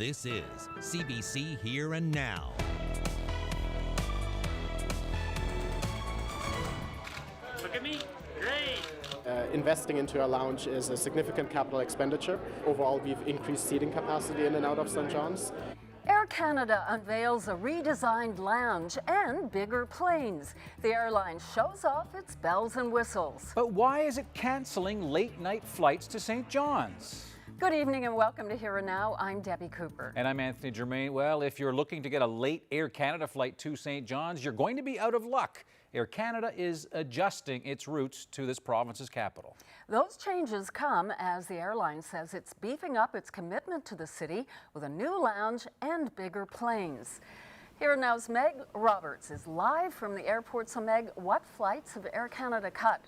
This is CBC Here and Now. Look at me. Great. Investing into our lounge is a significant capital expenditure. Overall, we've increased seating capacity in and out of St. John's. Air Canada unveils a redesigned lounge and bigger planes. The airline shows off its bells and whistles. But why is it cancelling late-night flights to St. John's? Good evening and welcome to Here and Now. I'm Debbie Cooper. And I'm Anthony Germain. Well, if you're looking to get a late Air Canada flight to St. John's, you're going to be out of luck. Air Canada is adjusting its routes to this province's capital. Those changes come as the airline says it's beefing up its commitment to the city with a new lounge and bigger planes. Here and Now's Meg Roberts is live from the airport. So Meg, what flights have Air Canada cut?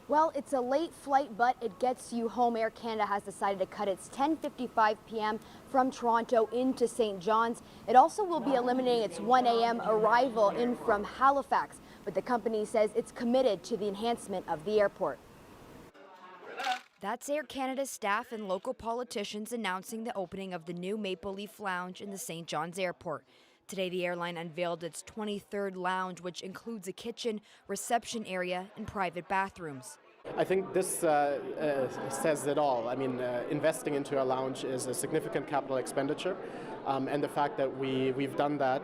Well, it's a late flight, but it gets you home. Air Canada has decided to cut its 10:55 p.m. from Toronto into St. John's. It also will be eliminating its 1 a.m. arrival in from Halifax, but the company says it's committed to the enhancement of the airport. That's Air Canada's staff and local politicians announcing the opening of the new Maple Leaf Lounge in the St. John's Airport. Today, the airline unveiled its 23rd lounge, which includes a kitchen, reception area, and private bathrooms. I think this says it all. I mean, investing into our lounge is a significant capital expenditure, and the fact that we've done that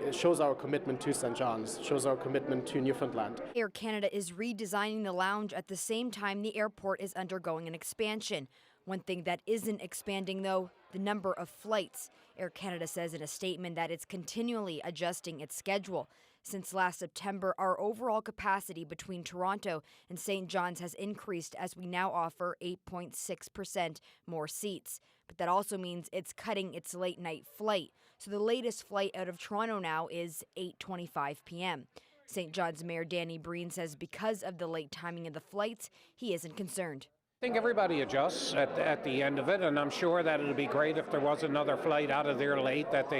it shows our commitment to St. John's, shows our commitment to Newfoundland. Air Canada is redesigning the lounge at the same time the airport is undergoing an expansion. One thing that isn't expanding, though, the number of flights. Air Canada says in a statement that it's continually adjusting its schedule. Since last September, our overall capacity between Toronto and St. John's has increased as we now offer 8.6% more seats. But that also means it's cutting its late night flight. So the latest flight out of Toronto now is 8:25 p.m. St. John's Mayor Danny Breen says because of the late timing of the flights, he isn't concerned. I think everybody adjusts at the end of it, and I'm sure that it'll be great if there was another flight out of there late that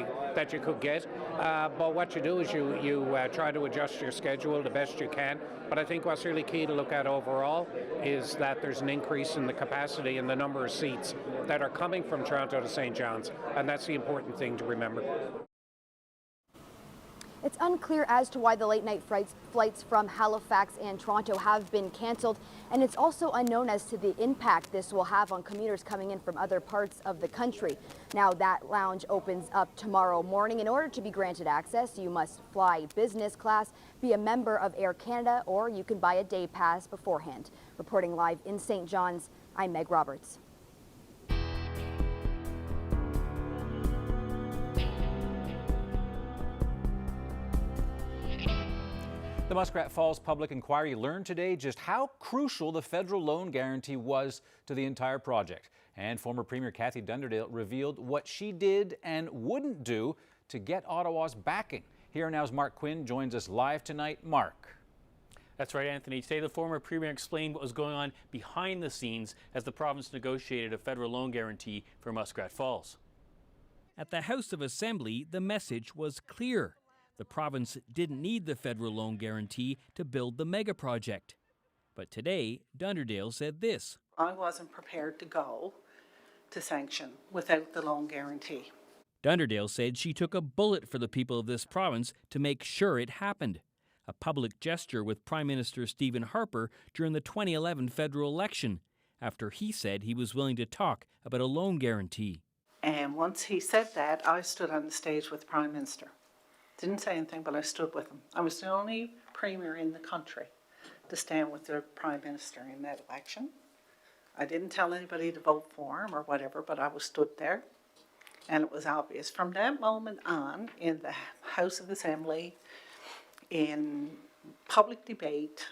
you could get. But what you do is you try to adjust your schedule the best you can. But I think what's really key to look at overall is that there's an increase in the capacity and the number of seats that are coming from Toronto to St. John's, and that's the important thing to remember. It's unclear as to why the late-night flights from Halifax and Toronto have been cancelled, and it's also unknown as to the impact this will have on commuters coming in from other parts of the country. Now, that lounge opens up tomorrow morning. In order to be granted access, you must fly business class, be a member of Air Canada, or you can buy a day pass beforehand. Reporting live in St. John's, I'm Meg Roberts. The Muskrat Falls Public Inquiry learned today just how crucial the federal loan guarantee was to the entire project. And former Premier Kathy Dunderdale revealed what she did and wouldn't do to get Ottawa's backing. Here Now's Mark Quinn joins us live tonight. Mark. That's right, Anthony. Today, the former premier explained what was going on behind the scenes as the province negotiated a federal loan guarantee for Muskrat Falls. At the House of Assembly, the message was clear. The province didn't need the federal loan guarantee to build the mega project. But today, Dunderdale said this. I wasn't prepared to go to sanction without the loan guarantee. Dunderdale said she took a bullet for the people of this province to make sure it happened. A public gesture with Prime Minister Stephen Harper during the 2011 federal election, after he said he was willing to talk about a loan guarantee. And once he said that, I stood on the stage with the Prime Minister. Didn't say anything, but I stood with him. I was the only premier in the country to stand with the Prime Minister in that election. I didn't tell anybody to vote for him or whatever, but I was stood there. And it was obvious from that moment on in the House of Assembly, in public debate,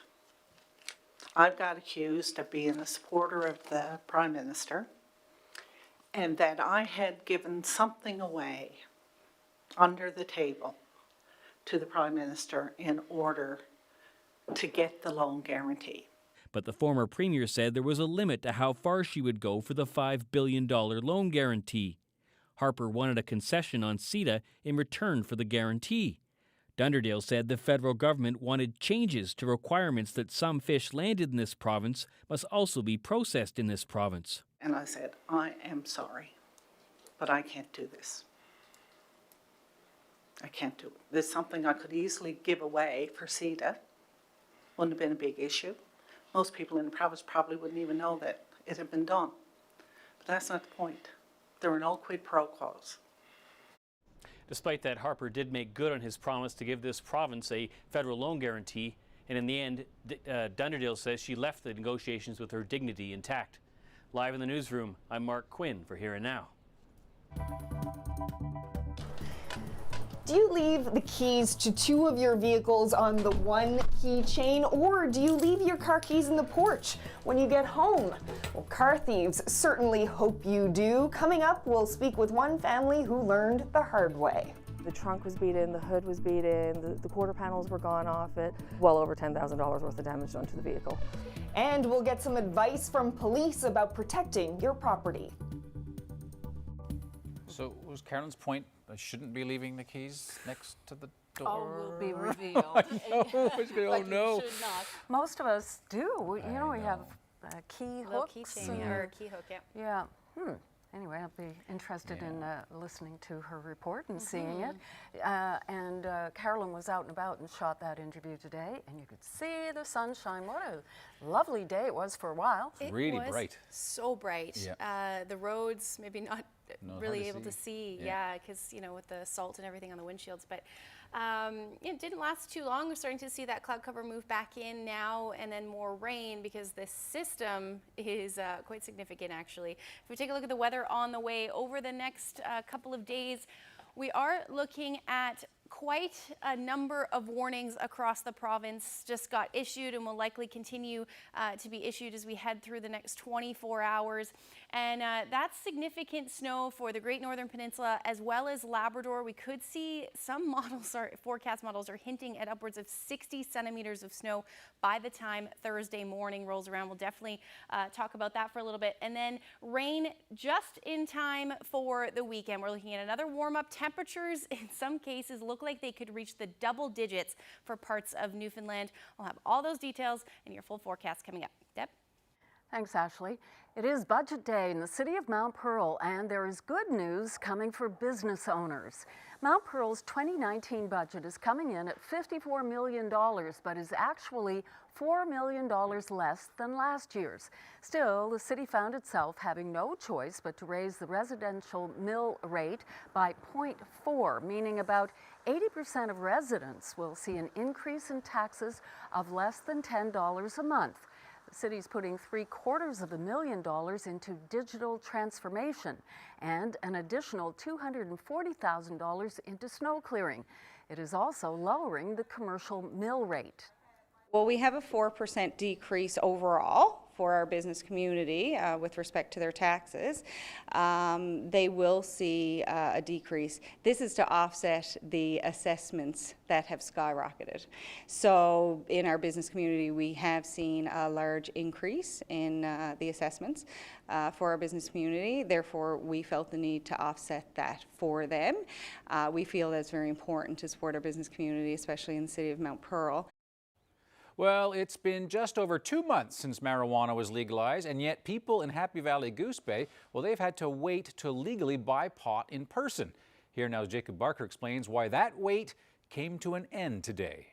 I got accused of being a supporter of the Prime Minister and that I had given something away under the table to the Prime Minister in order to get the loan guarantee. But the former premier said there was a limit to how far she would go for the $5 billion loan guarantee. Harper wanted a concession on CETA in return for the guarantee. Dunderdale said the federal government wanted changes to requirements that some fish landed in this province must also be processed in this province. And I said, I am sorry. but I can't do this. I can't do it. There's something I could easily give away for CETA. Wouldn't have been a big issue. Most people in the province probably wouldn't even know that it had been done. But that's not the point. There were no quid pro quos. Despite that, Harper did make good on his promise to give this province a federal loan guarantee, and in the end, Dunderdale says she left the negotiations with her dignity intact. Live in the newsroom, I'm Mark Quinn for Here and Now. Do you leave the keys to two of your vehicles on the one keychain, or do you leave your car keys in the porch when you get home? Well, car thieves certainly hope you do. Coming up, we'll speak with one family who learned the hard way. The trunk was beaten, the hood was beaten, the quarter panels were gone off it. Well over $10,000 worth of damage done to the vehicle. And we'll get some advice from police about protecting your property. So was Carolyn's point, I shouldn't be leaving the keys next to the door? Oh, will be revealed. Oh no. Most of us do. You know, we have key hooks. Keychain or key hook, yeah. Yeah. Anyway, I'll be interested in listening to her report and seeing it. And Carolyn was out and about and shot that interview today, and you could see the sunshine. What a lovely day it was for a while. It really was bright. So bright. Yeah. The roads maybe not really able to see. Yeah, because you know, with the salt and everything on the windshields, but it didn't last too long. We're starting to see that cloud cover move back in now, and then more rain, because this system is quite significant actually. If we take a look at the weather on the way over the next couple of days, we are looking at quite a number of warnings across the province just got issued and will likely continue to be issued as we head through the next 24 hours. And that's significant snow for the Great Northern Peninsula as well as Labrador. We could see some forecast models are hinting at upwards of 60 centimeters of snow by the time Thursday morning rolls around. We'll definitely talk about that for a little bit. And then rain just in time for the weekend. We're looking at another warm up. Temperatures in some cases look like they could reach the double digits for parts of Newfoundland. We'll have all those details in your full forecast coming up. Deb? Thanks, Ashley. It is budget day in the city of Mount Pearl, and there is good news coming for business owners. Mount Pearl's 2019 budget is coming in at $54 million, but is actually $4 million less than last year's. Still, the city found itself having no choice but to raise the residential mill rate by 0.4, meaning about 80% of residents will see an increase in taxes of less than $10 a month. The city's putting $750,000 into digital transformation and an additional $240,000 into snow clearing. It is also lowering the commercial mill rate. Well, we have a 4% decrease overall for our business community with respect to their taxes. They will see a decrease. This is to offset the assessments that have skyrocketed. So in our business community, we have seen a large increase in the assessments for our business community. Therefore, we felt the need to offset that for them. We feel that's very important to support our business community, especially in the city of Mount Pearl. Well, it's been just over 2 months since marijuana was legalized, and yet people in Happy Valley Goose Bay, well, they've had to wait to legally buy pot in person. Here now, Jacob Barker explains why that wait came to an end today.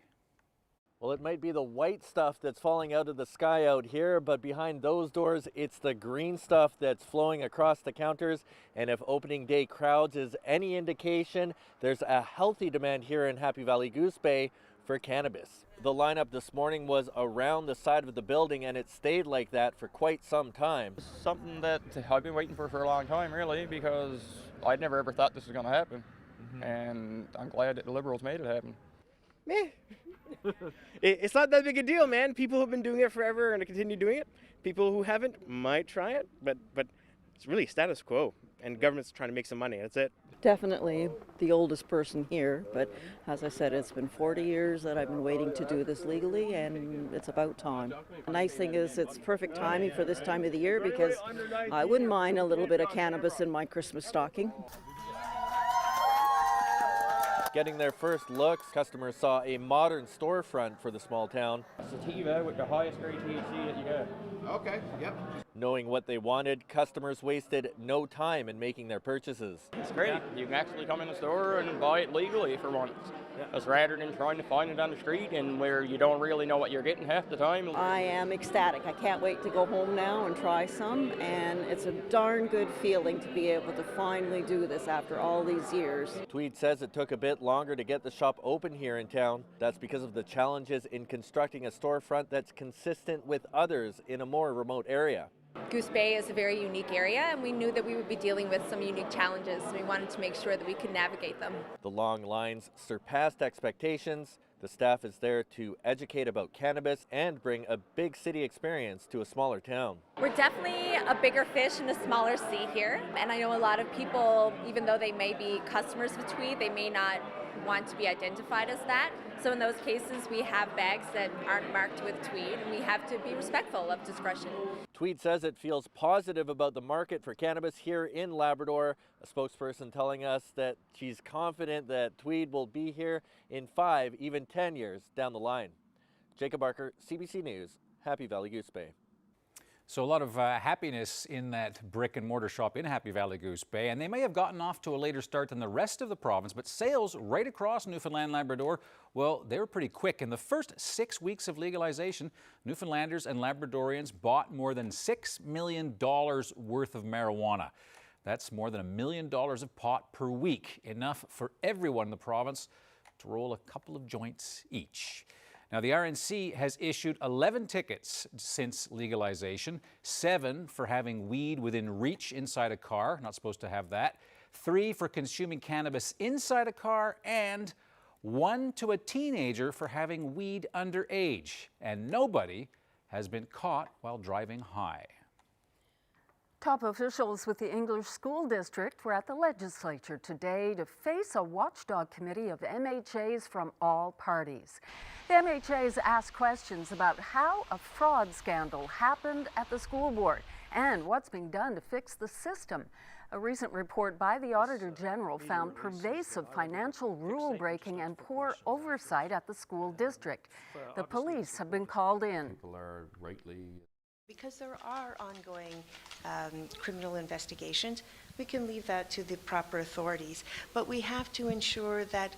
Well, it might be the white stuff that's falling out of the sky out here, but behind those doors, it's the green stuff that's flowing across the counters. And if opening day crowds is any indication, there's a healthy demand here in Happy Valley Goose Bay for cannabis. The lineup this morning was around the side of the building, and it stayed like that for quite some time. Something that I've been waiting for a long time, really, because I'd never ever thought this was going to happen. And I'm glad that the Liberals made it happen. It's not that big a deal, man. People have been doing it forever and continue doing it. People who haven't might try it, but it's really status quo, and government's trying to make some money. That's it. Definitely the oldest person here, but as I said, it's been 40 years that I've been waiting to do this legally, and it's about time. The nice thing is it's perfect timing for this time of the year, because I wouldn't mind a little bit of cannabis in my Christmas stocking. Getting their first looks, customers saw a modern storefront for the small town. Sativa with the highest grade THC that you get. Okay, yep. Knowing what they wanted, customers wasted no time in making their purchases. It's great. You can actually come in the store and buy it legally for once. As rather than trying to find it on the street and where you don't really know what you're getting half the time. I am ecstatic. I can't wait to go home now and try some, and it's a darn good feeling to be able to finally do this after all these years. Tweed says it took a bit longer to get the shop open here in town. That's because of the challenges in constructing a storefront that's consistent with others in a more remote area. Goose Bay is a very unique area, and we knew that we would be dealing with some unique challenges, and we wanted to make sure that we could navigate them. The long lines surpassed expectations. The staff is there to educate about cannabis and bring a big city experience to a smaller town. We're definitely a bigger fish in a smaller sea here, and I know a lot of people, even though they may be customers of Tweed, they may not want to be identified as that. So in those cases, we have bags that aren't marked with Tweed, and we have to be respectful of discretion. Tweed says it feels positive about the market for cannabis here in Labrador. A spokesperson telling us that she's confident that Tweed will be here in 5, even 10 years down the line. Jacob Barker, CBC News, Happy Valley Goose Bay. So a lot of happiness in that brick and mortar shop in Happy Valley Goose Bay, and they may have gotten off to a later start than the rest of the province, but sales right across Newfoundland and Labrador, well, they were pretty quick. In the first 6 weeks of legalization, Newfoundlanders and Labradorians bought more than $6 million worth of marijuana. That's more than $1 million of pot per week, enough for everyone in the province to roll a couple of joints each. Now, the RNC has issued 11 tickets since legalization, 7 for having weed within reach inside a car, not supposed to have that, 3 for consuming cannabis inside a car, and 1 to a teenager for having weed underage. And nobody has been caught while driving high. Top officials with the English School District were at the legislature today to face a watchdog committee of MHAs from all parties. The MHAs asked questions about how a fraud scandal happened at the school board and what's being done to fix the system. A recent report by the Auditor General found pervasive financial rule breaking and poor oversight at the school district. The police have been called in. People are rightly... Because there are ongoing criminal investigations, we can leave that to the proper authorities. But we have to ensure that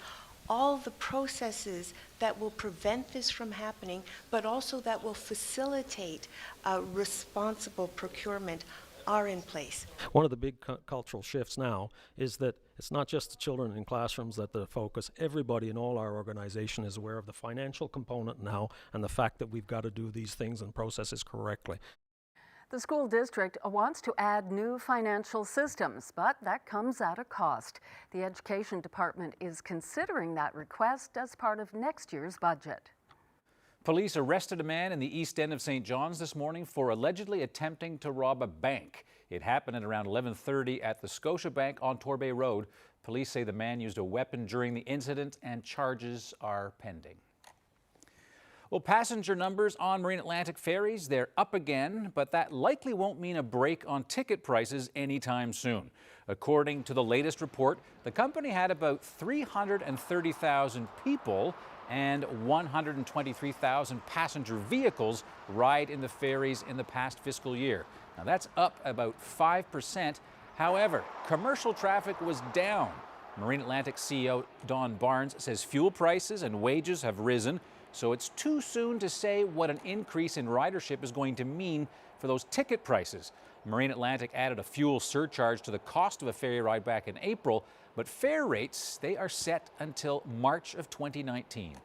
all the processes that will prevent this from happening, but also that will facilitate responsible procurement, are in place. One of the big cultural shifts now is that it's not just the children in classrooms that the focus. Everybody in all our organization is aware of the financial component now and the fact that we've got to do these things and processes correctly. The school district wants to add new financial systems, but that comes at a cost. The Education Department is considering that request as part of next year's budget. Police arrested a man in the east end of St. John's this morning for allegedly attempting to rob a bank. It happened at around 11:30 at the Scotiabank on Torbay Road. Police say the man used a weapon during the incident and charges are pending. Well, passenger numbers on Marine Atlantic ferries, they're up again, but that likely won't mean a break on ticket prices anytime soon. According to the latest report, the company had about 330,000 people and 123,000 passenger vehicles ride in the ferries in the past fiscal year. Now that's up about 5%. However, commercial traffic was down. Marine Atlantic CEO Don Barnes says fuel prices and wages have risen, so it's too soon to say what an increase in ridership is going to mean for those ticket prices. Marine Atlantic added a fuel surcharge to the cost of a ferry ride back in April, but fare rates, they are set until March of 2019.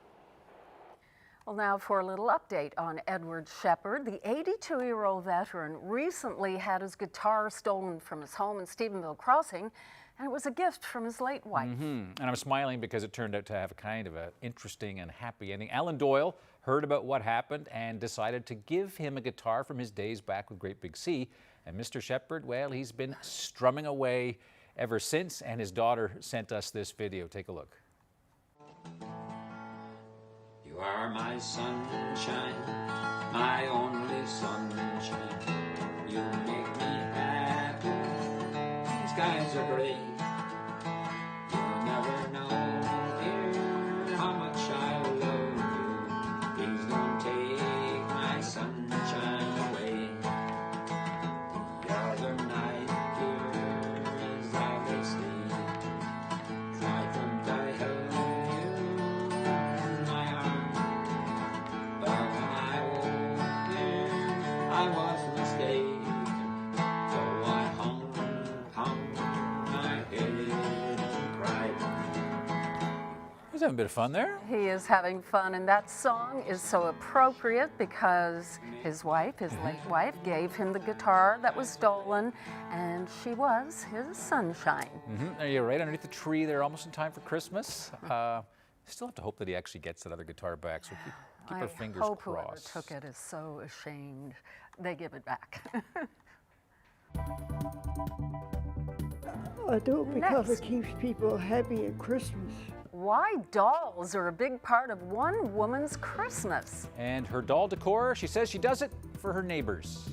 Well, now for a little update on Edward Shepherd. The 82-year-old veteran recently had his guitar stolen from his home in Stephenville Crossing, and it was a gift from his late wife. And I'm smiling because it turned out to have kind of an interesting and happy ending. Alan Doyle heard about what happened and decided to give him a guitar from his days back with Great Big Sea. And Mr. Shepherd, well, he's been strumming away ever since, and his daughter sent us this video. Take a look. You are my sunshine, my only sunshine. You make me happy. The skies are gray. You'll never know, dear, how much I love you. Please don't take my sunshine away. He's having a bit of fun there. He is having fun, and that song is so appropriate because his wife, his late wife, gave him the guitar that was stolen, and she was his sunshine. There you're right, underneath the tree there, almost in time for Christmas. Still have to hope that he actually gets that other guitar back, so keep our fingers I hope crossed. whoever took it is so ashamed they give it back. I do it because it keeps people happy at Christmas. Why dolls are a big part of one woman's Christmas. And her doll decor, she says she does it for her neighbors.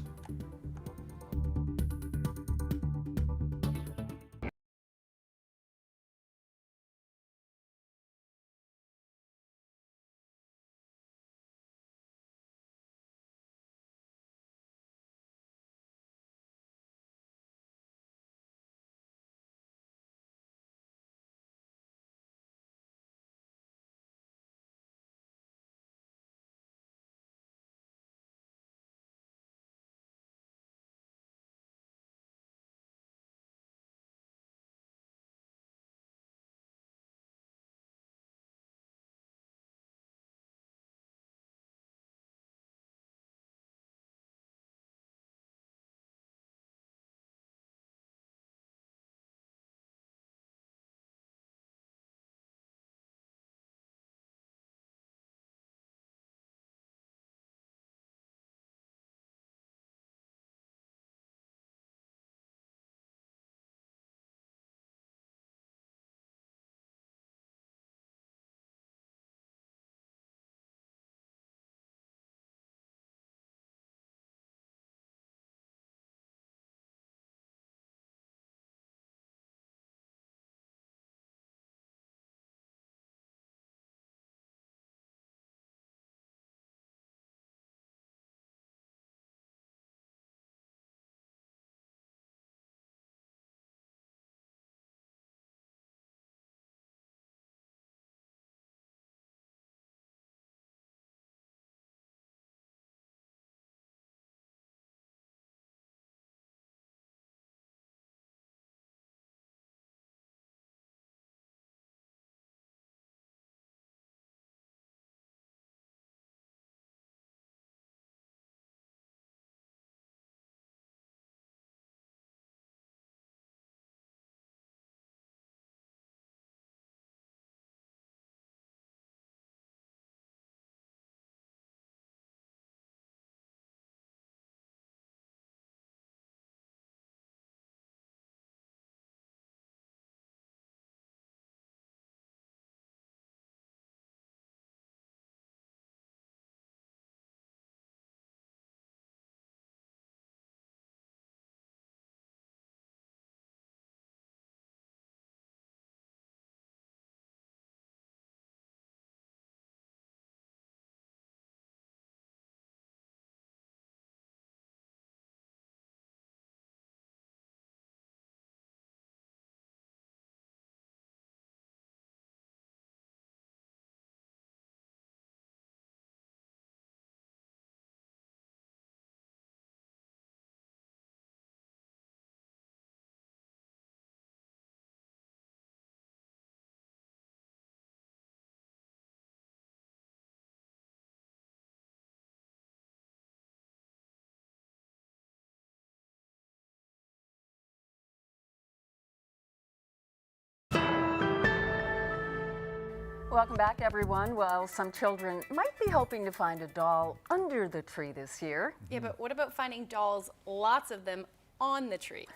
Welcome back, everyone. Well, some children might be hoping to find a doll under the tree this year. Yeah, but what about finding dolls, lots of them, on the tree?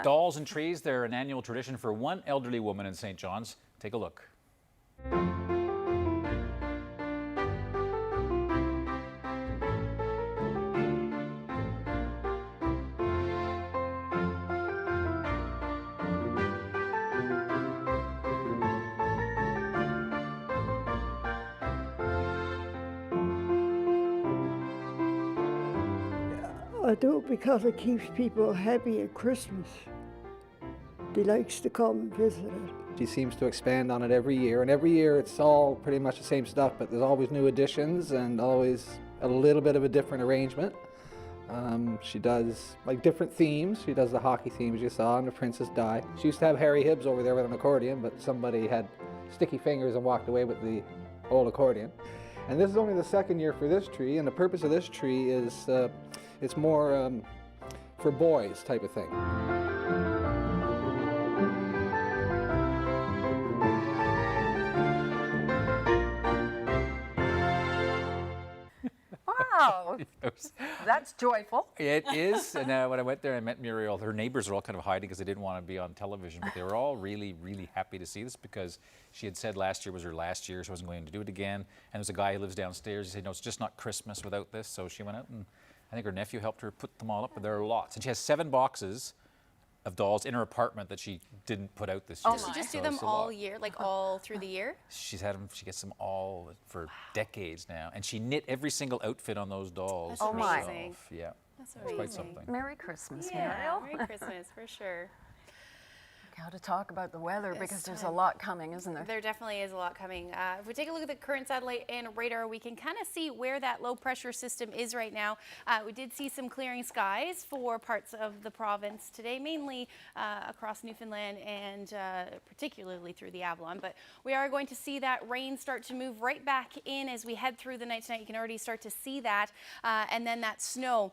Dolls and trees, they're an annual tradition for one elderly woman in St. John's. Take a look. I do it because it keeps people happy at Christmas. They likes to come and visit it. She seems to expand on it every year, and every year it's all pretty much the same stuff, but there's always new additions and always a little bit of a different arrangement. She does like different themes. She does the hockey themes you saw and the Princess Di. She used to have Harry Hibbs over there with an accordion, but somebody had sticky fingers and walked away with the old accordion. And this is only the second year for this tree, and the purpose of this tree is it's more for boys type of thing. Wow, that's joyful. It is, and when I went there, I met Muriel. Her neighbors are all kind of hiding because they didn't want to be on television, but they were all really, really happy to see this because she had said last year was her last year. She wasn't going to do it again. And there's a guy who lives downstairs. He said, no, it's just not Christmas without this. So she went out, and I think her nephew helped her put them all up, but there are lots. And she has 7 boxes of dolls in her apartment that she didn't put out this year. Does she just do them all year, like all through the year? She's had them, she gets them all for decades now. And she knit every single outfit on those dolls That's herself. amazing. Yeah, That's it's quite something. Merry Christmas, Yeah, Muriel. Merry Christmas, for sure. Got to talk about the weather because there's a lot coming, isn't there? There definitely is a lot coming. If we take a look at the current satellite and radar, we can kind of see where that low pressure system is right now. We did see some clearing skies for parts of the province today, mainly across Newfoundland and particularly through the Avalon. But we are going to see that rain start to move right back in as we head through the night tonight. You can already start to see that. And then that snow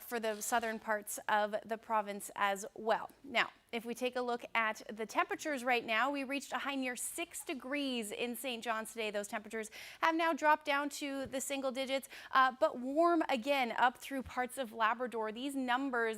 for the southern parts of the province as well. Now, if we take a look at the temperatures right now, we reached a high near 6 degrees in St. John's today. Those temperatures have now dropped down to the single digits, but warm again up through parts of Labrador. These numbers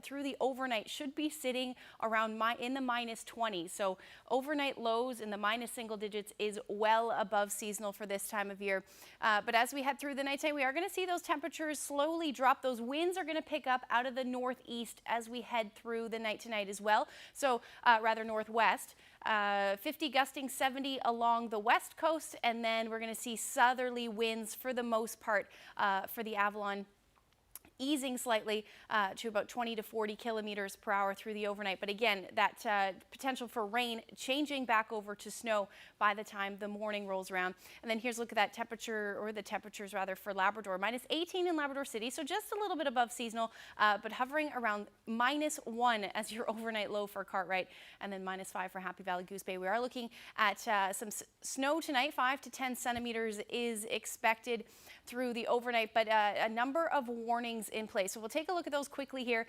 through the overnight should be sitting around in the minus 20. So overnight lows in the minus single digits is well above seasonal for this time of year. But as we head through the night time, we are going to see those temperatures slowly drop. Those winds are going to pick up out of the northeast as we head through the night tonight as well. So rather northwest, 50 gusting 70 along the west coast, and then we're going to see southerly winds for the most part for the Avalon, easing slightly to about 20 to 40 kilometers per hour through the overnight. But again, that potential for rain changing back over to snow by the time the morning rolls around. And then here's a look at that temperature, or the temperatures rather, for Labrador. Minus 18 in Labrador City, so just a little bit above seasonal, but hovering around minus 1 as your overnight low for Cartwright, and then minus 5 for Happy Valley Goose Bay. We are looking at some snow tonight. 5 to 10 centimeters is expected through the overnight, but a number of warnings in place. So we'll take a look at those quickly here.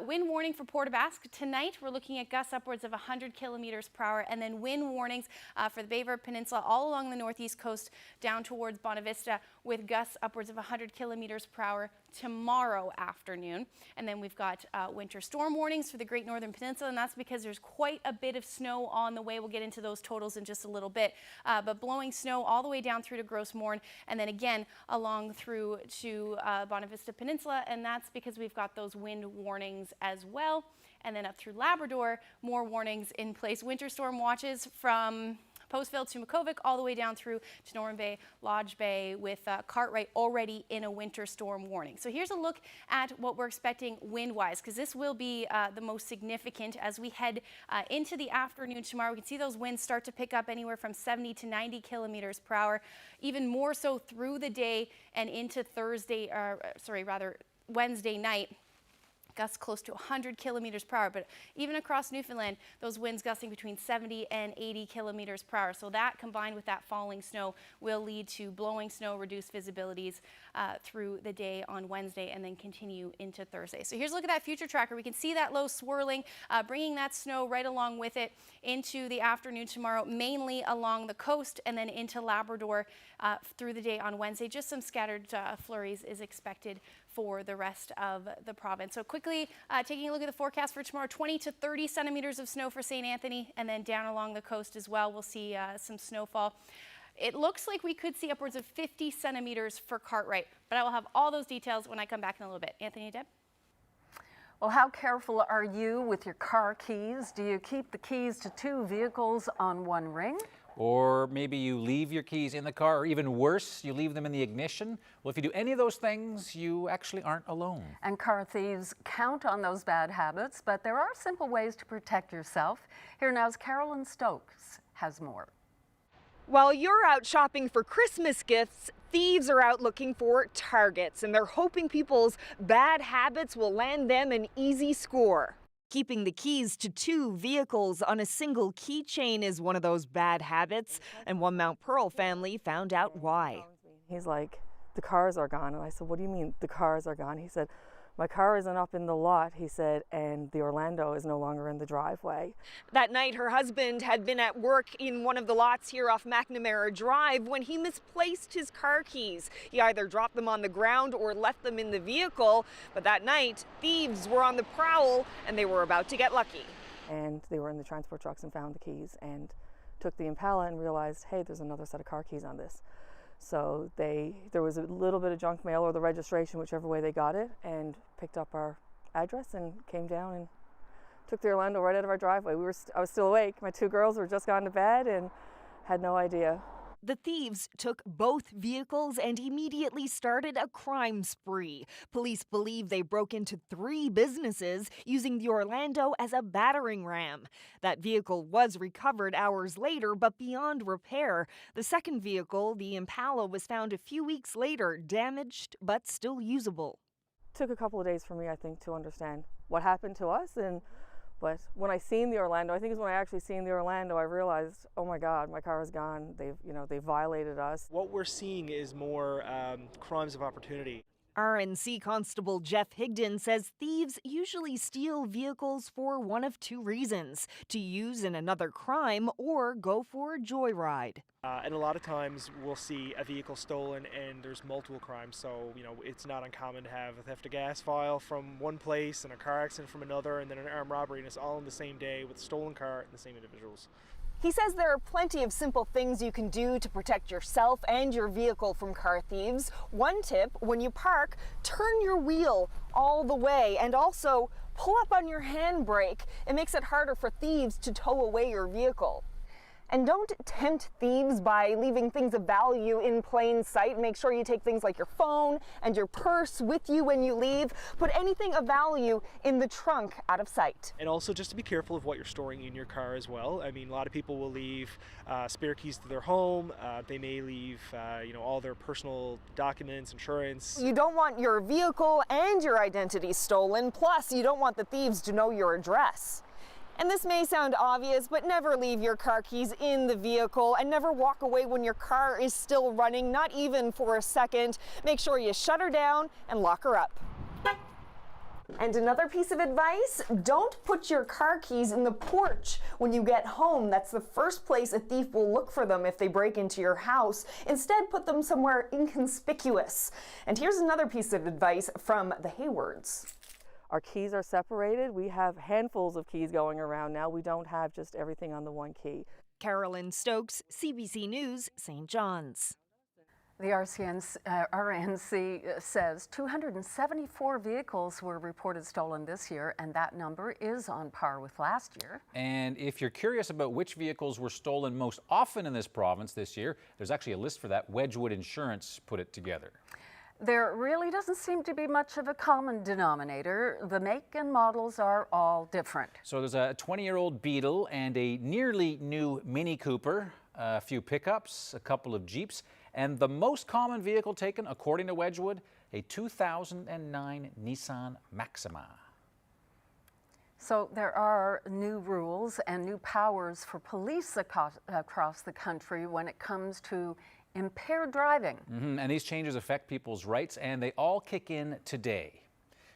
Wind warning for Port aux Basques. Tonight, we're looking at gusts upwards of 100 kilometers per hour, and then wind warnings for the Baver Peninsula all along the northeast coast down towards Bonavista, with gusts upwards of 100 kilometers per hour tomorrow afternoon. And then we've got winter storm warnings for the Great Northern Peninsula, and that's because there's quite a bit of snow on the way. We'll get into those totals in just a little bit, but blowing snow all the way down through to Gross Mourne, and then again along through to Bonavista Peninsula, and that's because we've got those wind warnings as well. And then up through Labrador, more warnings in place. Winter storm watches from Postville to Makovic, all the way down through to Northern Bay, Lodge Bay, with Cartwright already in a winter storm warning. So here's a look at what we're expecting wind-wise, because this will be the most significant as we head into the afternoon tomorrow. We can see those winds start to pick up anywhere from 70 to 90 kilometers per hour, even more so through the day and into Wednesday night. Gusts close to 100 kilometers per hour, but even across Newfoundland, those winds gusting between 70 and 80 kilometers per hour. So that, combined with that falling snow, will lead to blowing snow, reduced visibilities through the day on Wednesday, and then continue into Thursday. So here's a look at that future tracker. We can see that low swirling, bringing that snow right along with it into the afternoon tomorrow, mainly along the coast, and then into Labrador through the day on Wednesday. Just some scattered flurries is expected for the rest of the province. So quickly taking a look at the forecast for tomorrow, 20 to 30 centimeters of snow for St. Anthony, and then down along the coast as well, we'll see some snowfall. It looks like we could see upwards of 50 centimeters for Cartwright, but I will have all those details when I come back in a little bit. Anthony and Deb? Well, how careful are you with your car keys? Do you keep the keys to 2 vehicles on one ring? Or maybe you leave your keys in the car, or even worse, you leave them in the ignition. Well, if you do any of those things, you actually aren't alone. And car thieves count on those bad habits, but there are simple ways to protect yourself. Here now's Carolyn Stokes has more. While you're out shopping for Christmas gifts, thieves are out looking for targets, and they're hoping people's bad habits will land them an easy score. Keeping the keys to 2 vehicles on a single keychain is one of those bad habits, and one Mount Pearl family found out why. He's like, the cars are gone. And I said, what do you mean the cars are gone? He said, my car isn't up in the lot, he said, and the Orlando is no longer in the driveway. That night, her husband had been at work in one of the lots here off McNamara Drive when he misplaced his car keys. He either dropped them on the ground or left them in the vehicle, but that night, thieves were on the prowl and they were about to get lucky. And they were in the transport trucks and found the keys and took the Impala and realized, hey, there's another set of car keys on this. So there was a little bit of junk mail or the registration, whichever way they got it, and picked up our address and came down and took the Orlando right out of our driveway. I was still awake. My 2 girls were just gone to bed and had no idea. The thieves took both vehicles and immediately started a crime spree. Police believe they broke into 3 businesses using the Orlando as a battering ram. That vehicle was recovered hours later, but beyond repair. The second vehicle, the Impala, was found a few weeks later, damaged but still usable. Took a couple of days for me, I think, to understand what happened to us. But when I seen the Orlando, I think it's when I actually seen the Orlando, I realized, oh my God, my car is gone. They violated us. What we're seeing is more crimes of opportunity. RNC Constable Jeff Higdon says thieves usually steal vehicles for one of 2 reasons: to use in another crime or go for a joyride. And a lot of times we'll see a vehicle stolen and there's multiple crimes. So, it's not uncommon to have a theft of gas file from one place and a car accident from another and then an armed robbery, and it's all in the same day with a stolen car and the same individuals. He says there are plenty of simple things you can do to protect yourself and your vehicle from car thieves. One tip, when you park, turn your wheel all the way and also pull up on your handbrake. It makes it harder for thieves to tow away your vehicle. And don't tempt thieves by leaving things of value in plain sight. Make sure you take things like your phone and your purse with you when you leave. Put anything of value in the trunk out of sight. And also just to be careful of what you're storing in your car as well. I mean, a lot of people will leave spare keys to their home. They may leave, all their personal documents, insurance. You don't want your vehicle and your identity stolen. Plus, you don't want the thieves to know your address. And this may sound obvious, but never leave your car keys in the vehicle and never walk away when your car is still running, not even for a second. Make sure you shut her down and lock her up. And another piece of advice, don't put your car keys in the porch when you get home. That's the first place a thief will look for them if they break into your house. Instead, put them somewhere inconspicuous. And here's another piece of advice from the Haywards. Our keys are separated. We have handfuls of keys going around now. We don't have just everything on the one key. Carolyn Stokes, CBC News, St. John's. The RNC says 274 vehicles were reported stolen this year, and that number is on par with last year. And if you're curious about which vehicles were stolen most often in this province this year, there's actually a list for that. Wedgwood Insurance put it together. There really doesn't seem to be much of a common denominator. The make and models are all different. So there's a 20-year-old Beetle and a nearly new Mini Cooper, a few pickups, a couple of Jeeps, and the most common vehicle taken, according to Wedgwood, a 2009 Nissan Maxima. So there are new rules and new powers for police across the country when it comes to impaired driving. And these changes affect people's rights, and they all kick in today.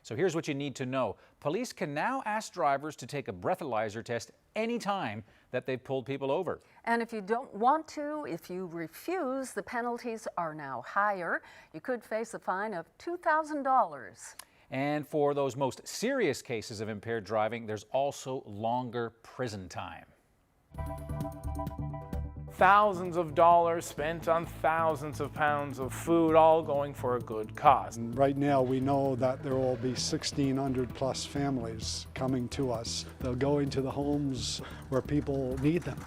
So here's what you need to know. Police can now ask drivers to take a breathalyzer test anytime that they've pulled people over. And if you don't want to, if you refuse, the penalties are now higher. You could face a fine of $2,000. And for those most serious cases of impaired driving, there's also longer prison time. Thousands of dollars spent on thousands of pounds of food, all going for a good cause. Right now we know that there will be 1,600 plus families coming to us. They'll go into the homes where people need them.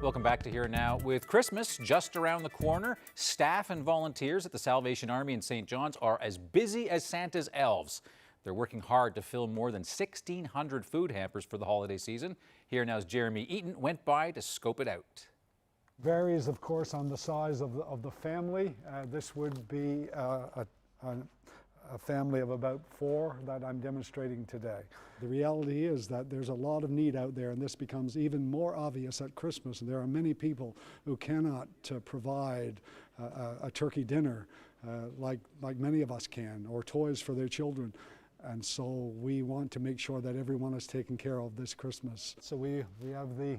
Welcome back to Here Now. With Christmas just around the corner, staff and volunteers at the Salvation Army in St. John's are as busy as Santa's elves. They're working hard to fill more than 1,600 food hampers for the holiday season. Here Now's Jeremy Eaton went by to scope it out. Varies, of course, on the size of the family. This would be a family of about 4 that I'm demonstrating today. The reality is that there's a lot of need out there, and this becomes even more obvious at Christmas. There are many people who cannot provide a turkey dinner like many of us can, or toys for their children. And so we want to make sure that everyone is taken care of this Christmas. So we have the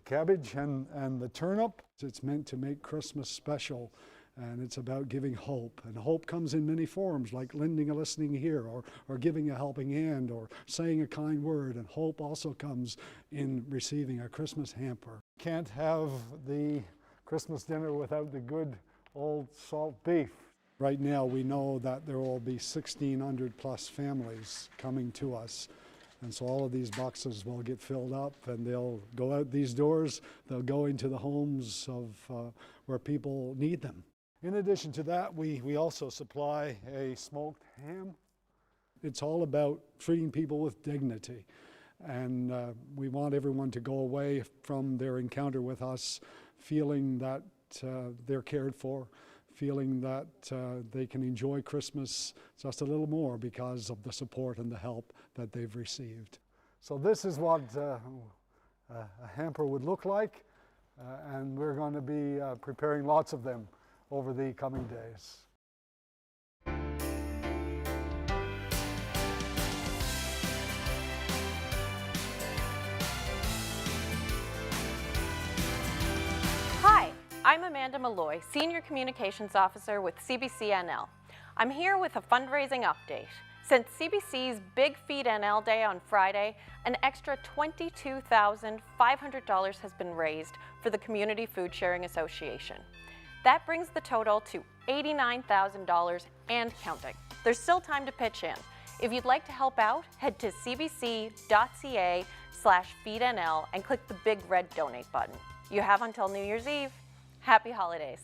cabbage and the turnip. It's meant to make Christmas special. And it's about giving hope. And hope comes in many forms, like lending a listening ear, or giving a helping hand, or saying a kind word. And hope also comes in receiving a Christmas hamper. Can't have the Christmas dinner without the good old salt beef. Right now we know that there will be 1,600 plus families coming to us. And so all of these boxes will get filled up, and they'll go out these doors. They'll go into the homes of where people need them. In addition to that, we also supply a smoked ham. It's all about treating people with dignity. And we want everyone to go away from their encounter with us feeling that they're cared for, feeling that they can enjoy Christmas just a little more because of the support and the help that they've received. So this is what a hamper would look like, and we're going to be preparing lots of them over the coming days. Hi, I'm Amanda Malloy, Senior Communications Officer with CBC NL. I'm here with a fundraising update. Since CBC's Big Feed NL Day on Friday, an extra $22,500 has been raised for the Community Food Sharing Association. That brings the total to $89,000 and counting. There's still time to pitch in. If you'd like to help out, head to cbc.ca/feednl and click the big red donate button. You have until New Year's Eve. Happy holidays.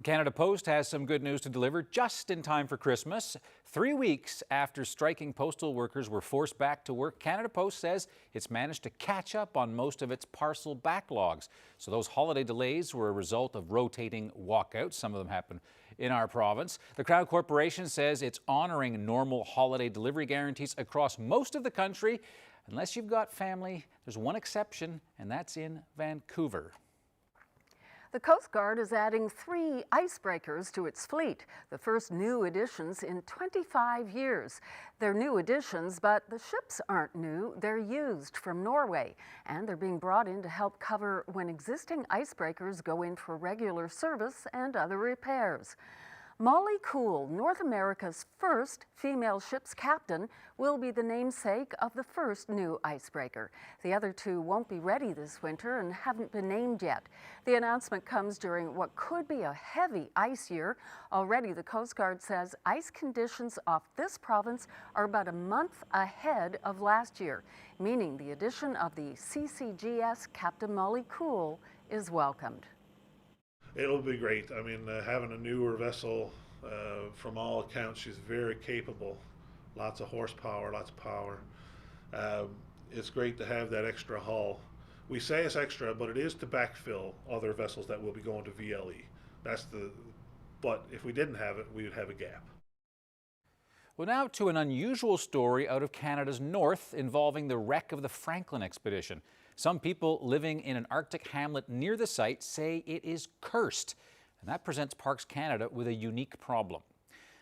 Canada Post has some good news to deliver just in time for Christmas. 3 weeks after striking postal workers were forced back to work, Canada Post says it's managed to catch up on most of its parcel backlogs. So those holiday delays were a result of rotating walkouts. Some of them happened in our province. The Crown Corporation says it's honoring normal holiday delivery guarantees across most of the country. Unless you've got family, there's one exception, and that's in Vancouver. The Coast Guard is adding 3 icebreakers to its fleet, the first new additions in 25 years. They're new additions, but the ships aren't new. They're used from Norway, and they're being brought in to help cover when existing icebreakers go in for regular service and other repairs. Molly Cool, North America's first female ship's captain, will be the namesake of the first new icebreaker. The other 2 won't be ready this winter and haven't been named yet. The announcement comes during what could be a heavy ice year. Already, the Coast Guard says ice conditions off this province are about a month ahead of last year, meaning the addition of the CCGS Captain Molly Cool is welcomed. It'll be great. I mean, having a newer vessel, from all accounts, she's very capable. Lots of horsepower, lots of power. It's great to have that extra hull. We say it's extra, but it is to backfill other vessels that will be going to VLE. But if we didn't have it, we would have a gap. Well, now to an unusual story out of Canada's north involving the wreck of the Franklin expedition. Some people living in an Arctic hamlet near the site say it is cursed, and that presents Parks Canada with a unique problem.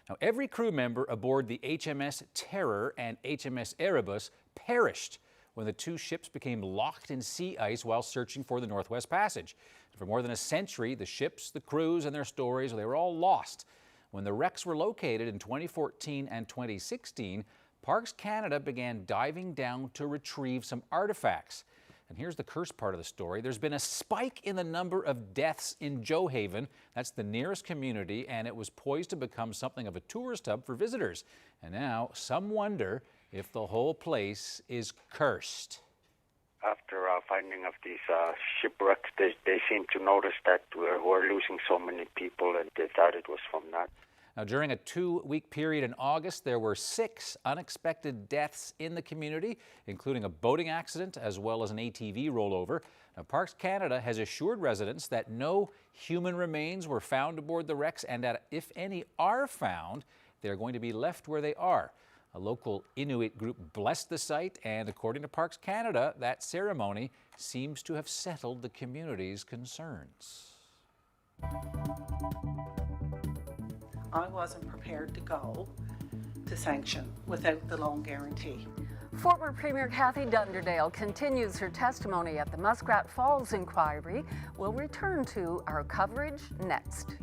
Now, every crew member aboard the HMS Terror and HMS Erebus perished when the 2 ships became locked in sea ice while searching for the Northwest Passage. For more than a century, the ships, the crews, and their stories, they were all lost. When the wrecks were located in 2014 and 2016, Parks Canada began diving down to retrieve some artifacts. And here's the cursed part of the story. There's been a spike in the number of deaths in Johaven. That's the nearest community, and it was poised to become something of a tourist hub for visitors. And now some wonder if the whole place is cursed. after finding of these shipwrecks, they seem to notice that we're losing so many people, and they thought it was from that. Now, during a 2-week period in August, there were 6 unexpected deaths in the community, including a boating accident as well as an ATV rollover. Now, Parks Canada has assured residents that no human remains were found aboard the wrecks, and that if any are found, they're going to be left where they are. A local Inuit group blessed the site, and according to Parks Canada, that ceremony seems to have settled the community's concerns. I wasn't prepared to go to sanction without the loan guarantee. Former Premier Kathy Dunderdale continues her testimony at the Muskrat Falls inquiry. We'll return to our coverage next.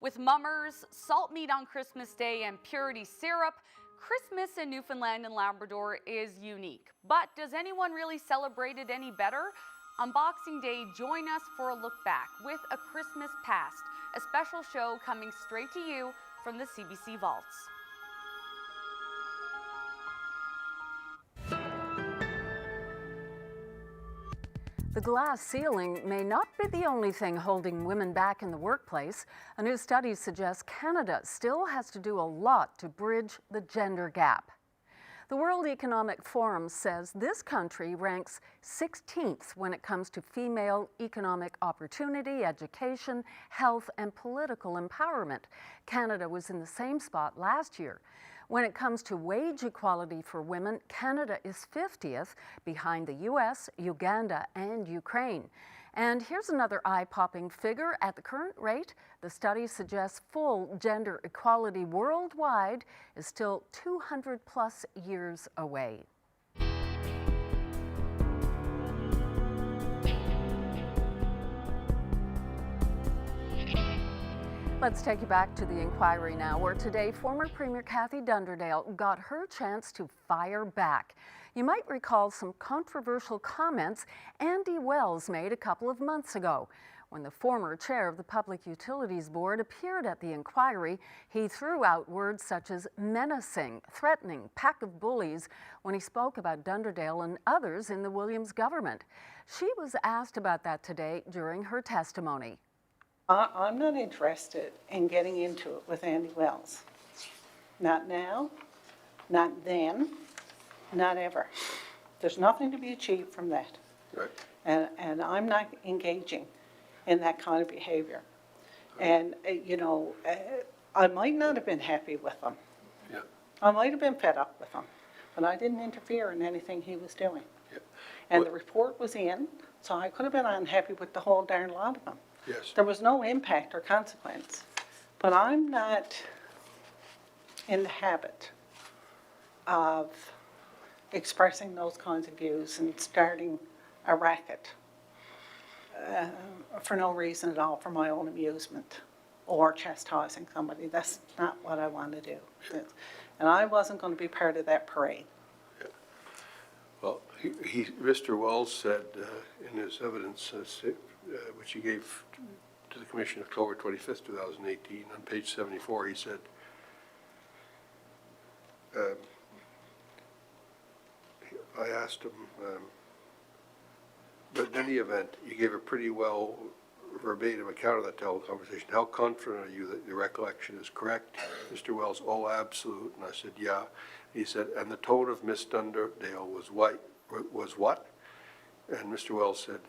With mummers, salt meat on Christmas Day, and purity syrup, Christmas in Newfoundland and Labrador is unique. But does anyone really celebrate it any better? On Boxing Day, join us for a look back with A Christmas Past, a special show coming straight to you from the CBC vaults. The glass ceiling may not be the only thing holding women back in the workplace. A new study suggests Canada still has to do a lot to bridge the gender gap. The World Economic Forum says this country ranks 16th when it comes to female economic opportunity, education, health, and political empowerment. Canada was in the same spot last year. When it comes to wage equality for women, Canada is 50th, behind the US, Uganda, and Ukraine. And here's another eye-popping figure. At the current rate, the study suggests full gender equality worldwide is still 200 plus years away. Let's take you back to the inquiry now, where today former Premier Kathy Dunderdale got her chance to fire back. You might recall some controversial comments Andy Wells made a couple of months ago. When the former chair of the Public Utilities Board appeared at the inquiry, he threw out words such as menacing, threatening, pack of bullies when he spoke about Dunderdale and others in the Williams government. She was asked about that today during her testimony. I'm not interested in getting into it with Andy Wells. Not now, not then, not ever. There's nothing to be achieved from that. Right. And I'm not engaging in that kind of behavior. And, you know, I might not have been happy with him. Yeah. I might have been fed up with him, but I didn't interfere in anything he was doing. Yeah. And the report was in, so I could have been unhappy with the whole darn lot of them. Yes. There was no impact or consequence. But I'm not in the habit of expressing those kinds of views and starting a racket for no reason at all, for my own amusement or chastising somebody. That's not what I want to do. And I wasn't going to be part of that parade. Yeah. Well, Mr. Wells said in his evidence, which he gave to the Commission October 25th, 2018, on page 74, he said, I asked him, but in any event, you gave a pretty well verbatim account of that telephone conversation. How confident are you that your recollection is correct? Mr. Wells, oh, absolute. And I said, yeah. He said, and the tone of Miss Dunderdale was what? And Mr. Wells said,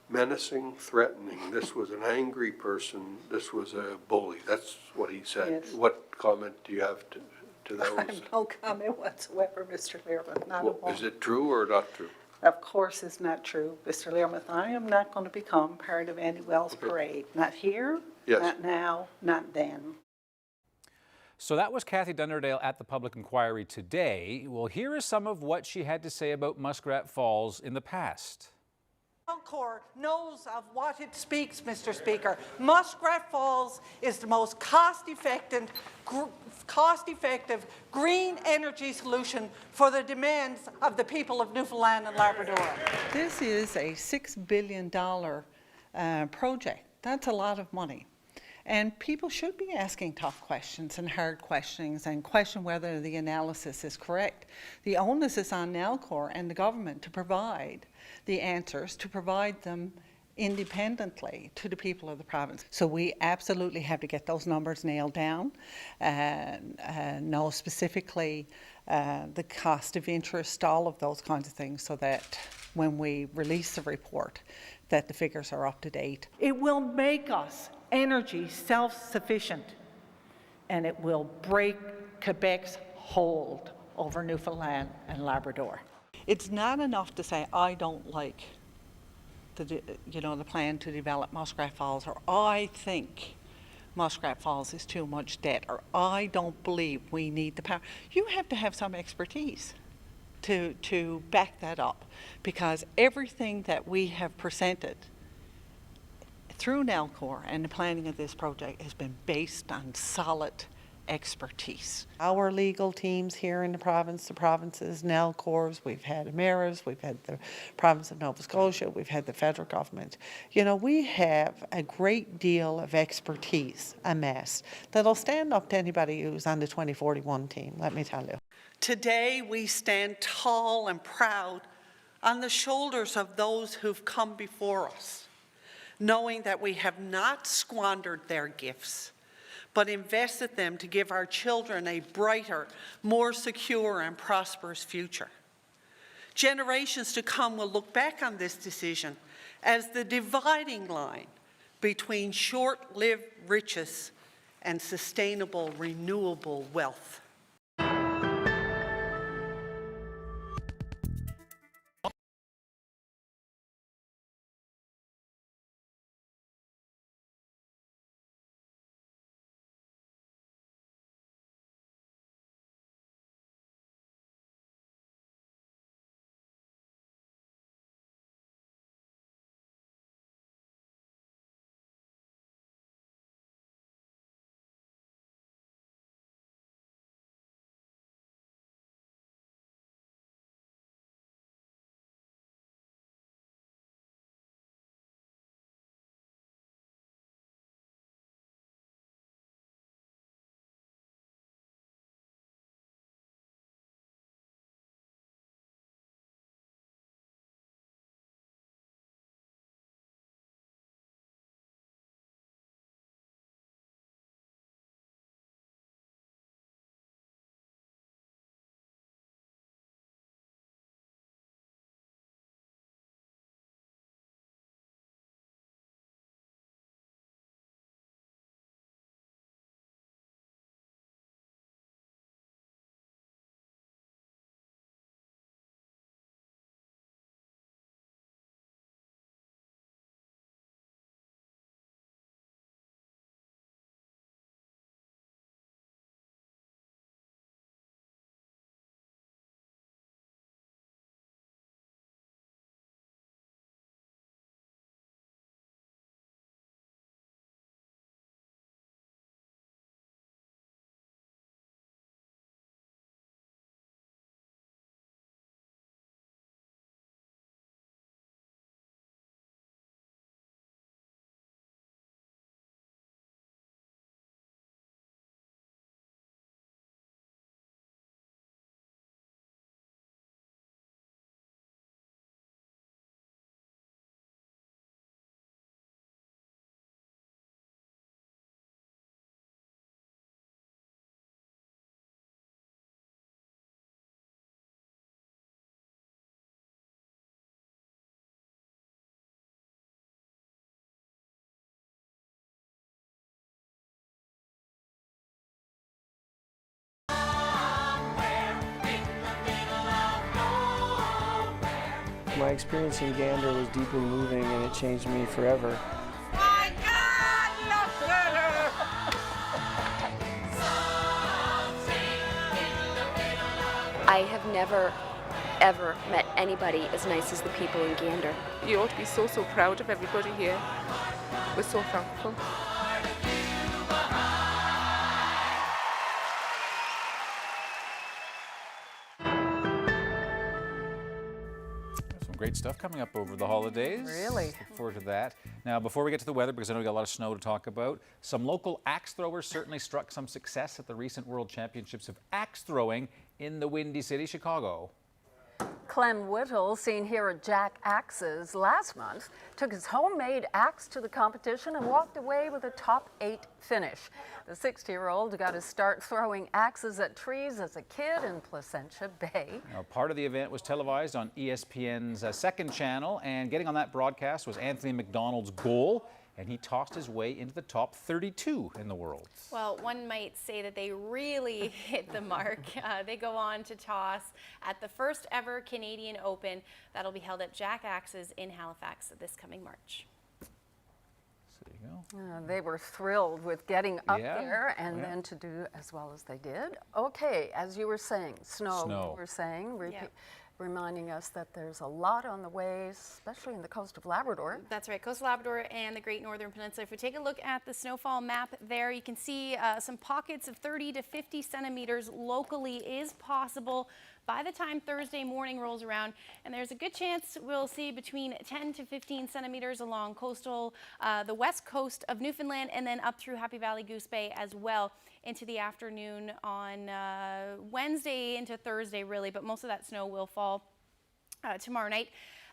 menacing, threatening. This was an angry person. This was a bully. That's what he said. Yes. What comment do you have to those? I have no comment whatsoever, Mr. Learmonth, not at all. Is it true or not true? Of course it's not true, Mr. Learmonth. I am not going to become part of any Wells parade. Not here, Yes. not now, not then. So that was Kathy Dunderdale at the public inquiry today. Well, here is some of what she had to say about Muskrat Falls in the past. Corps knows of what it speaks, Mr. Speaker. Muskrat Falls is the most cost-effective green energy solution for the demands of the people of Newfoundland and Labrador. This is a $6 billion project. That's a lot of money. And people should be asking tough questions and hard questions and question whether the analysis is correct. The onus is on Nalcor and the government to provide the answers, to provide them independently to the people of the province. So we absolutely have to get those numbers nailed down and know specifically the cost of interest, all of those kinds of things, so that when we release the report, that the figures are up to date. It will make us energy self-sufficient, and it will break Quebec's hold over Newfoundland and Labrador. It's not enough to say, I don't like the plan to develop Muskrat Falls, or I think Muskrat Falls is too much debt, or I don't believe we need the power. You have to have some expertise to back that up, because everything that we have presented through Nalcor and the planning of this project has been based on solid expertise. Our legal teams here in the provinces, Nalcors, we've had Emera's, we've had the province of Nova Scotia, we've had the federal government. You know, we have a great deal of expertise amassed that'll stand up to anybody who's on the 2041 team, let me tell you. Today we stand tall and proud on the shoulders of those who've come before us, knowing that we have not squandered their gifts, but invested them to give our children a brighter, more secure and prosperous future. Generations to come will look back on this decision as the dividing line between short-lived riches and sustainable, renewable wealth. My experience in Gander was deeply moving and it changed me forever. I have never, ever met anybody as nice as the people in Gander. You ought to be so proud of everybody here. We're so thankful. Some great stuff coming up over the holidays. Really? Look forward to that. Now, before we get to the weather, because I know we got a lot of snow to talk about, some local axe throwers certainly struck some success at the recent World Championships of Axe Throwing in the Windy City, Chicago. Clem Whittle, seen here at Jack Axes last month, took his homemade axe to the competition and walked away with a top 8 finish. The 60-year-old got his start throwing axes at trees as a kid in Placentia Bay. Now, part of the event was televised on ESPN's second channel, and getting on that broadcast was Anthony McDonald's goal, and he tossed his way into the top 32 in the world. Well, one might say that they really hit the mark. They go on to toss at the first ever Canadian Open that'll be held at Jack Axes in Halifax this coming March. So there you go. They were thrilled with getting up there and then to do as well as they did. Okay, as you were saying, snow. You were saying, reminding us that there's a lot on the way, especially in the coast of Labrador. That's right, coastal Labrador and the Great Northern Peninsula. If we take a look at the snowfall map there, you can see some pockets of 30 to 50 centimeters locally is possible by the time Thursday morning rolls around, and there's a good chance we'll see between 10 to 15 centimeters along coastal, the west coast of Newfoundland, and then up through Happy Valley Goose Bay as well into the afternoon on Wednesday into Thursday really, but most of that snow will fall tomorrow night.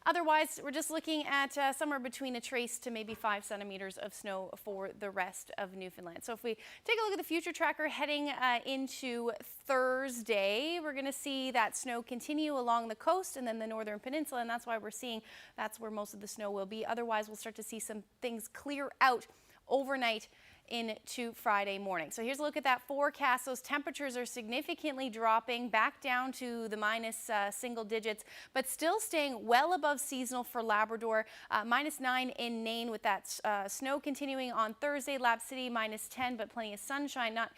Otherwise, we're just looking at somewhere between a trace to maybe 5 centimeters of snow for the rest of Newfoundland. So if we take a look at the future tracker heading into Thursday, we're going to see that snow continue along the coast and then the northern peninsula, and that's why we're seeing that's where most of the snow will be. Otherwise, we'll start to see some things clear out overnight into Friday morning. So here's a look at that forecast. Those temperatures are significantly dropping back down to the minus single digits, but still staying well above seasonal for Labrador. -9 in Nain with that snow continuing on Thursday. Lab City -10, but plenty of sunshine, not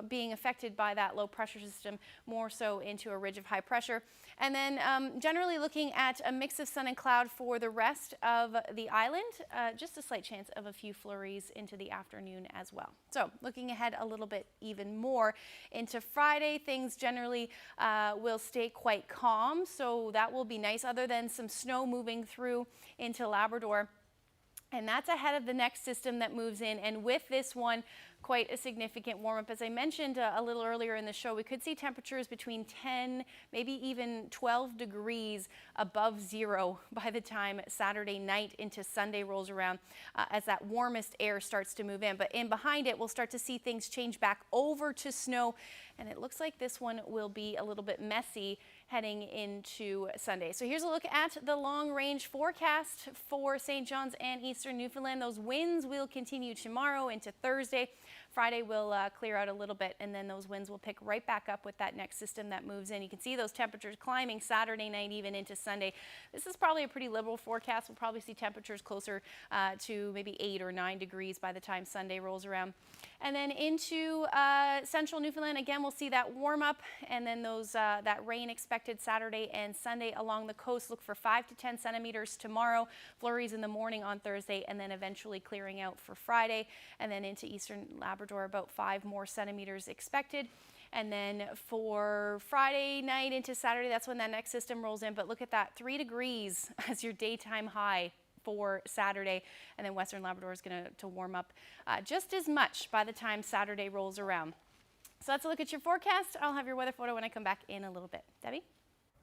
being affected by that low pressure system, more so into a ridge of high pressure. And then generally looking at a mix of sun and cloud for the rest of the island. Just a slight chance of a few flurries into the afternoon as well. So looking ahead a little bit even more into Friday, things generally will stay quite calm. So that will be nice, other than some snow moving through into Labrador. And that's ahead of the next system that moves in. And with this one, quite a significant warm up. As I mentioned a little earlier in the show, we could see temperatures between 10, maybe even 12 degrees above zero by the time Saturday night into Sunday rolls around as that warmest air starts to move in. But in behind it, we'll start to see things change back over to snow. And it looks like this one will be a little bit messy heading into Sunday. So here's a look at the long range forecast for St. John's and Eastern Newfoundland. Those winds will continue tomorrow into Thursday. Friday will clear out a little bit, and then those winds will pick right back up with that next system that moves in. You can see those temperatures climbing Saturday night even into Sunday. This is probably a pretty liberal forecast. We'll probably see temperatures closer to maybe 8 or 9 degrees by the time Sunday rolls around. And then into central Newfoundland, again, we'll see that warm up, and then those that rain expected Saturday and Sunday along the coast. Look for 5 to 10 centimeters tomorrow, flurries in the morning on Thursday, and then eventually clearing out for Friday. And then into eastern Labrador, about 5 more centimeters expected. And then for Friday night into Saturday, that's when that next system rolls in. But look at that, 3 degrees as your daytime high for Saturday, and then Western Labrador is going to warm up just as much by the time Saturday rolls around. So that's a look at your forecast. I'll have your weather photo when I come back in a little bit. Debbie?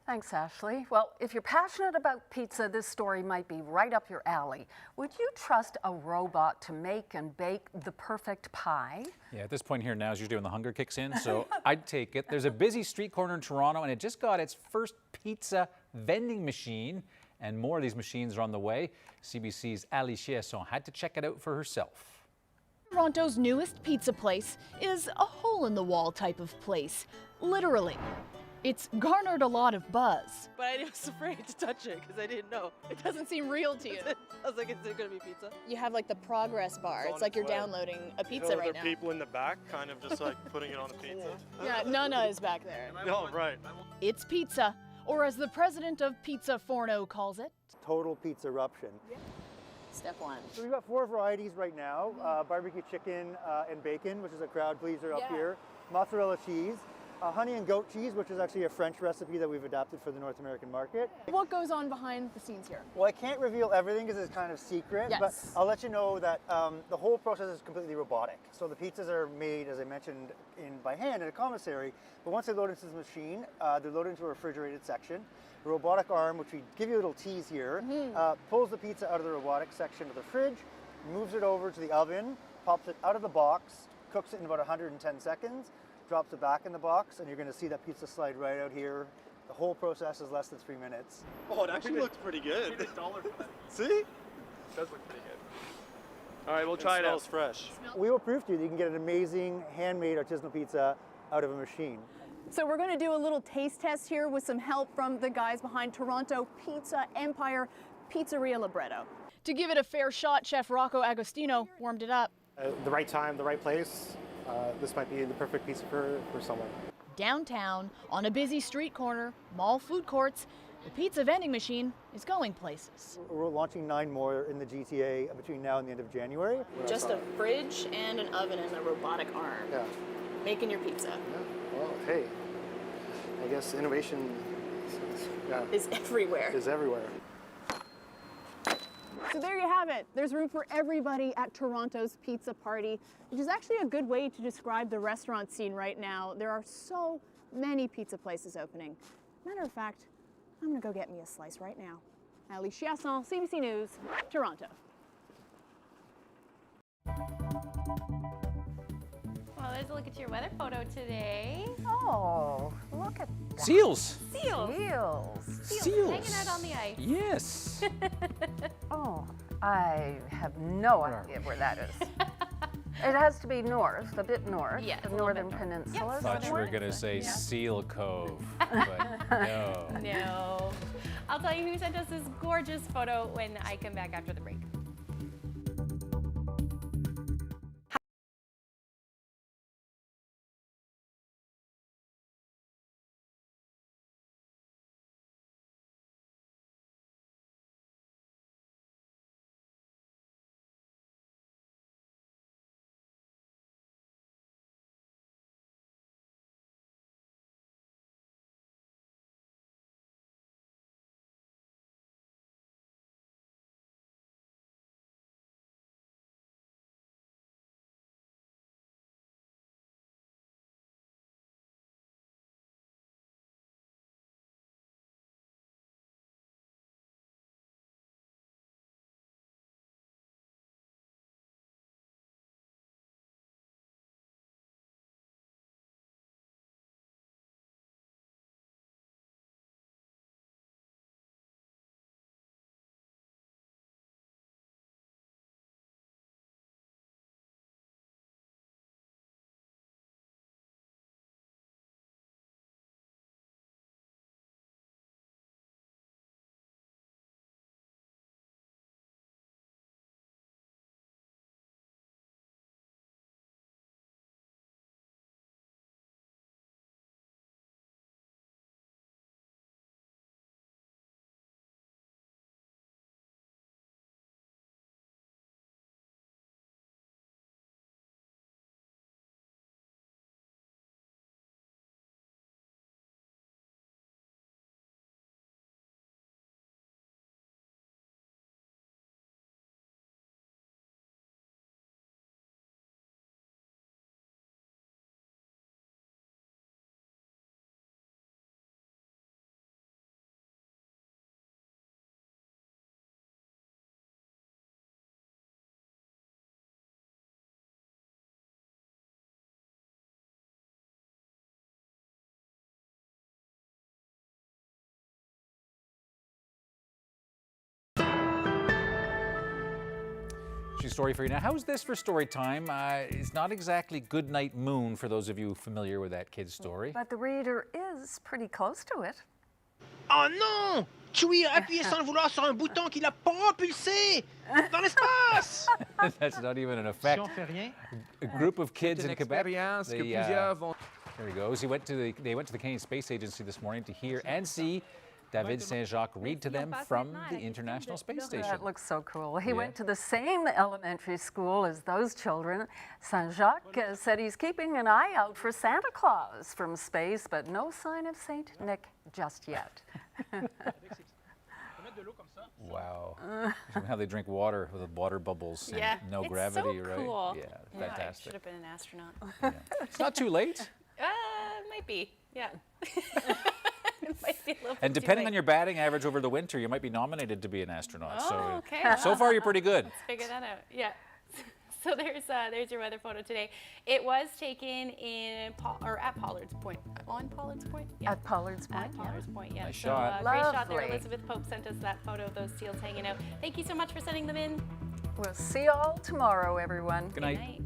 Thanks, Ashley. Well, if you're passionate about pizza, this story might be right up your alley. Would you trust a robot to make and bake the perfect pie? Yeah, at this point here now, as usually when the hunger kicks in, so I'd take it. There's a busy street corner in Toronto, and it just got its first pizza vending machine, and more of these machines are on the way. CBC's Ali Chiasson had to check it out for herself. Toronto's newest pizza place is a hole-in-the-wall type of place, literally. It's garnered a lot of buzz. But I was afraid to touch it because I didn't know. It doesn't seem real to you. I was like, is it going to be pizza? You have like the progress bar. It's like you're downloading a pizza right now. There are people in the back kind of just like putting it on the pizza. Yeah, Nana is back there. No, right. It's pizza, or as the president of Pizza Forno calls it, total pizza eruption. Step one. So we've got 4 varieties right now. Barbecue chicken and bacon, which is a crowd pleaser up here. Mozzarella cheese. Honey and goat cheese, which is actually a French recipe that we've adapted for the North American market. What goes on behind the scenes here? Well, I can't reveal everything because it's kind of secret, but I'll let you know that the whole process is completely robotic. So the pizzas are made, as I mentioned, by hand in a commissary, but once they load into the machine, they're loaded into a refrigerated section. The robotic arm, which we give you a little tease here, pulls the pizza out of the robotic section of the fridge, moves it over to the oven, pops it out of the box, cooks it in about 110 seconds, drops it back in the box, and you're going to see that pizza slide right out here. The whole process is less than 3 minutes. Oh, it actually looks pretty good. See? It does look pretty good. All right, we'll try it out. It smells fresh. We will prove to you that you can get an amazing handmade artisanal pizza out of a machine. So we're going to do a little taste test here with some help from the guys behind Toronto Pizza Empire, Pizzeria Libretto. To give it a fair shot, Chef Rocco Agostino warmed it up. The right time, the right place. This might be the perfect pizza for someone. Downtown, on a busy street corner, mall food courts, the pizza vending machine is going places. We're launching 9 more in the GTA between now and the end of January. Just a fridge and an oven and a robotic arm. Yeah. Making your pizza. Yeah. Well, hey, I guess innovation is everywhere. Is everywhere. So there you have it. There's room for everybody at Toronto's Pizza Party, which is actually a good way to describe the restaurant scene right now. There are so many pizza places opening. Matter of fact, I'm gonna go get me a slice right now. Alice Chiasson, CBC News, Toronto. Well, there's a look at your weather photo today. Oh, look at that. Seals. Seals. Seals. Hanging out on the ice. Yes. Oh, I have no idea where that is. It has to be north, a bit north, Yes, the a little northern bit north. peninsula. I thought you were going to say Seal Cove, but no. No. I'll tell you who sent us this gorgeous photo when I come back after the break. story for you now. How's this for story time? It's not exactly Goodnight Moon for those of you familiar with that kid's story. But the reader is pretty close to it. Oh non! Chewie a appuyé sans le vouloir sur un bouton qui l'a propulsé dans l'espace! That's not even an effect. A group of kids in Quebec. There he goes. They went to the Canadian Space Agency this morning to hear and see David Saint-Jacques read to them from the International Space Station. That looks so cool. He went to the same elementary school as those children. Saint-Jacques said he's keeping an eye out for Santa Claus from space, but no sign of Saint Nick just yet. Wow. How they drink water with water bubbles and no it's gravity, so right? Cool. Yeah, I fantastic. should have been an astronaut. Yeah. It's not too late. Might be, yeah. It might be a little bit And too depending late. on your batting average over the winter, you might be nominated to be an astronaut. Oh, so, okay. so far, you're pretty good. Let's figure that out. Yeah. So there's your weather photo today. It was taken in at Pollard's Point. On Pollard's Point? Yeah. At Pollard's Point. At Pollard's Point, yeah. Nice so, shot. Great shot there. Lovely. Elizabeth Pope sent us that photo of those seals hanging out. Thank you so much for sending them in. We'll see you all tomorrow, everyone. Good night.